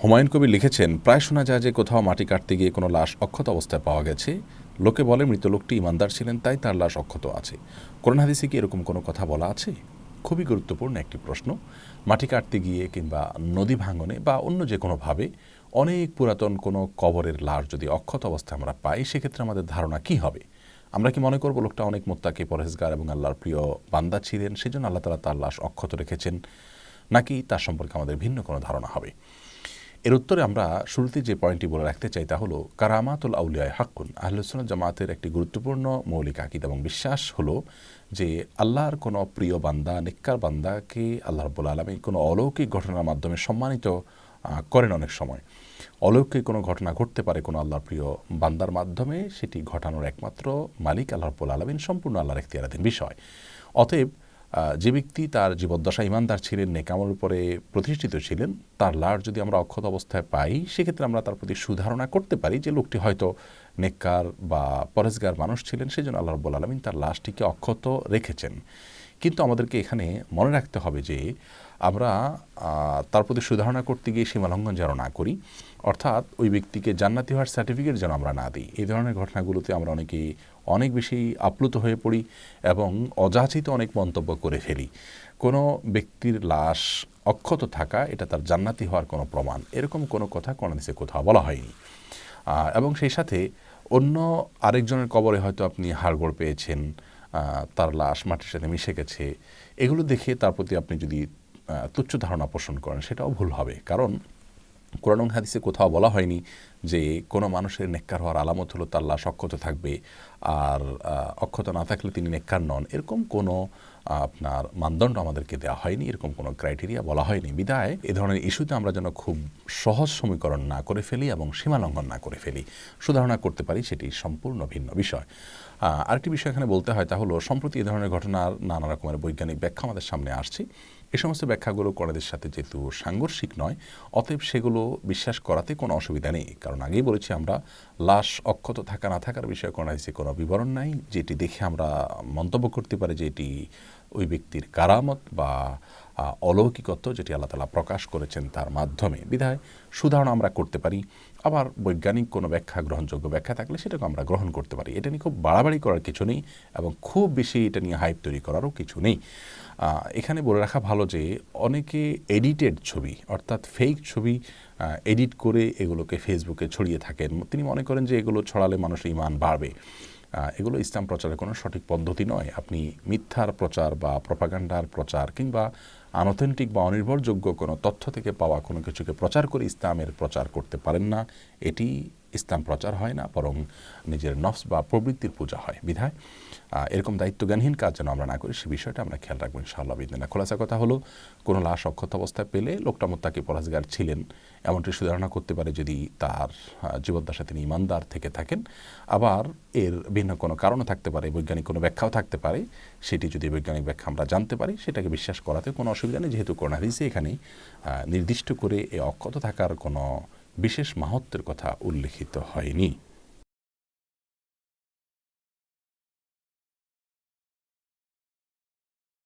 হুমায়ুন কবির লিখেছেন, প্রায় শোনা যায় যে কোথাও মাটি কাটতে গিয়ে কোনো লাশ অক্ষত অবস্থায় পাওয়া গেছে। লোকে বলে মৃত লোকটি ইমানদার ছিলেন, তাই তার লাশ অক্ষত আছে। কোরআন হাদিসে কি এরকম কোনো কথা বলা আছে? খুবই গুরুত্বপূর্ণ একটি প্রশ্ন। মাটি কাটতে গিয়ে কিংবা নদী ভাঙনে বা অন্য যে কোনোভাবে অনেক পুরাতন কোনো কবরের লাশ যদি অক্ষত অবস্থায় আমরা পাই, সেক্ষেত্রে আমাদের ধারণা কি হবে? আমরা কি মনে করব লোকটা অনেক মোত্তাকি, পরহেজগার এবং আল্লাহর প্রিয় বান্দা ছিলেন, সেজন্য আল্লাহ তাআলা তার লাশ অক্ষত রেখেছেন, নাকি তার সম্পর্কে আমাদের ভিন্ন কোনো ধারণা হবে? এর উত্তরে আমরা শুরুতে যে পয়েন্টটি বলে রাখতে চাই তা হলো, কারামাতুল আউলিয়ায়ে হাক্কুন। আহলুস সুন্নাহ জামাতের একটি গুরুত্বপূর্ণ মৌলিক আকীদা এবং বিশ্বাস হলো যে আল্লাহর কোনো প্রিয় বান্দা, নেককার বান্দাকে আল্লাহ রাব্বুল আলামিন কোনো অলৌকিক ঘটনার মাধ্যমে সম্মানিত করেন। অনেক সময় অলৌকিক কোনো ঘটনা ঘটতে পারে কোনো আল্লাহর প্রিয় বান্দার মাধ্যমে, সেটি ঘটানোর একমাত্র মালিক আল্লাহ রাব্বুল আলামিন, সম্পূর্ণ আল্লাহর এখতিয়ারাধীন বিষয়। অতএব যে ব্যক্তি তার জীবদ্দশায় ঈমানদার ছিলেন, নেক আমলের উপরে প্রতিষ্ঠিত ছিলেন, তার লাশ যদি আমরা অক্ষত অবস্থায় পাই, সেক্ষেত্রে আমরা তার প্রতি সুধারণা করতে পারি যে লোকটি হয়তো নেককার বা পরহেজগার মানুষ ছিলেন, সেজন্য আল্লাহ রাব্বুল আলামিন তার লাশটিকে অক্ষত রেখেছেন। কিন্তু আমাদেরকে এখানে মনে রাখতে হবে যে আমরা তার প্রতি সুধারণা করতে গিয়ে সীমালঙ্ঘন যেন না করি, অর্থাৎ ওই ব্যক্তিকে জান্নাতি হওয়ার সার্টিফিকেট যেন আমরা না দিই। এই ধরনের ঘটনাগুলোতে আমরা অনেকেই অনেক বেশি আপ্লুত হয়ে পড়ি এবং অযাচিত অনেক মন্তব্য করে ফেলি। কোনো ব্যক্তির লাশ অক্ষত থাকা এটা তার জান্নাতি হওয়ার কোনো প্রমাণ, এরকম কোনো কথা কোরআন হাদিসে কোথাও বলা হয়নি। এবং সেই সাথে অন্য আরেকজনের কবরে হয়তো আপনি হাড়গোড় পেয়েছেন, তার লাশ মাটির সাথে মিশে গেছে, এগুলো দেখে তার প্রতি আপনি যদি তুচ্ছ ধারণা পোষণ করেন, সেটাও ভুল হবে। কারণ কোরআন এবং হাদিসে কোথাও বলা হয়নি যে কোনো মানুষের নেককার হওয়ার আলামত হলো তার লাশ অক্ষত থাকবে, আর অক্ষত না থাকলে তিনি নেককার নন। এরকম কোনো আপনার মানদণ্ড আমাদেরকে দেওয়া হয়নি, এরকম কোনো ক্রাইটেরিয়া বলা হয়নি। বিধায় এ ধরনের ইস্যুতে আমরা যেন খুব সহজ সমীকরণ না করে ফেলি এবং সীমালঙ্ঘন না করে ফেলি। সুধারণা করতে পারি, সেটি সম্পূর্ণ ভিন্ন বিষয়। আরেকটি বিষয় এখানে বলতে হয়, তা হলো সম্প্রতি এ ধরনের ঘটনার নানা রকমের বৈজ্ঞানিক ব্যাখ্যা আমাদের সামনে আসছে। এ সমস্ত ব্যাখ্যাগুলো কোরআনের সাথে যেহেতু সাংঘর্ষিক নয়, অতএব সেগুলো বিশ্বাস করাতে কোনো অসুবিধা নেই। কারণ আগেই বলেছি আমরা, লাশ অক্ষত থাকা না থাকার বিষয়ে কোরআন হাদিসে কোনো বিবরণ নাই যেটি দেখে আমরা মন্তব্য করতে পারি যে এটি ওই ব্যক্তির কারামত বা অলৌকিকত্ব, যেটি আল্লাহ তাআলা প্রকাশ করেছেন তার মাধ্যমে। বিধায় সুধারণা আমরা করতে পারি। আবার বৈজ্ঞানিক কোনো ব্যাখ্যা, গ্রহণযোগ্য ব্যাখ্যা থাকলে সেটাকে আমরা গ্রহণ করতে পারি। এটা নিয়ে খুব বাড়াবাড়ি করার কিছু নেই এবং খুব বেশি এটা নিয়ে হাইপ তৈরি করারও কিছু নেই। এখানে বলে রাখা ভালো যে অনেকে এডিটেড ছবি, অর্থাৎ ফেক ছবি এডিট করে এগুলোকে ফেসবুকে ছড়িয়ে থাকেন। তিনি মনে করেন যে এগুলো ছড়ালে মানুষের ঈমান বাড়বে। এগুলো ইসলাম প্রচারের কোনো সঠিক পদ্ধতি নয়। আপনি মিথ্যার প্রচার বা প্রপাগান্ডার প্রচার কিংবা আনঅথেন্টিক বা অনির্ভরযোগ্য কোনো তথ্য থেকে পাওয়া কোনো কিছুকে প্রচার করে ইসলামের প্রচার করতে পারেন না। এটি ইসলাম প্রচার হয় না, বরং নিজের নফস বা প্রবৃত্তির পূজা হয়। বিধায় এরকম দায়িত্বজ্ঞানহীন কাজ যেন আমরা না করি, সে বিষয়টা আমরা খেয়াল রাখবো ইনশাআল্লাহ বিদিনিল্লাহ। খোলাসা কথা হলো, কোনো লাশ অক্ষত অবস্থায় পেলে লোকটা মুত্তাকি পরহেজগার ছিলেন এমনটি সুধারণা করতে পারে যদি তার জীবদ্দশায় তিনি ঈমানদার থেকে থাকেন। আবার এর ভিন্ন কোনো কারণও থাকতে পারে, বৈজ্ঞানিক কোনো ব্যাখ্যাও থাকতে পারে। সেটি যদি বৈজ্ঞানিক ব্যাখ্যা আমরা জানতে পারি, সেটাকে বিশ্বাস করাতে কোনো অসুবিধা নেই, যেহেতু কোরআন হাদিসে এখানে নির্দিষ্ট করে এই অক্ষত থাকার কোনো বিশেষ মাহাত্ম্যের কথা উল্লেখিত হয়নি।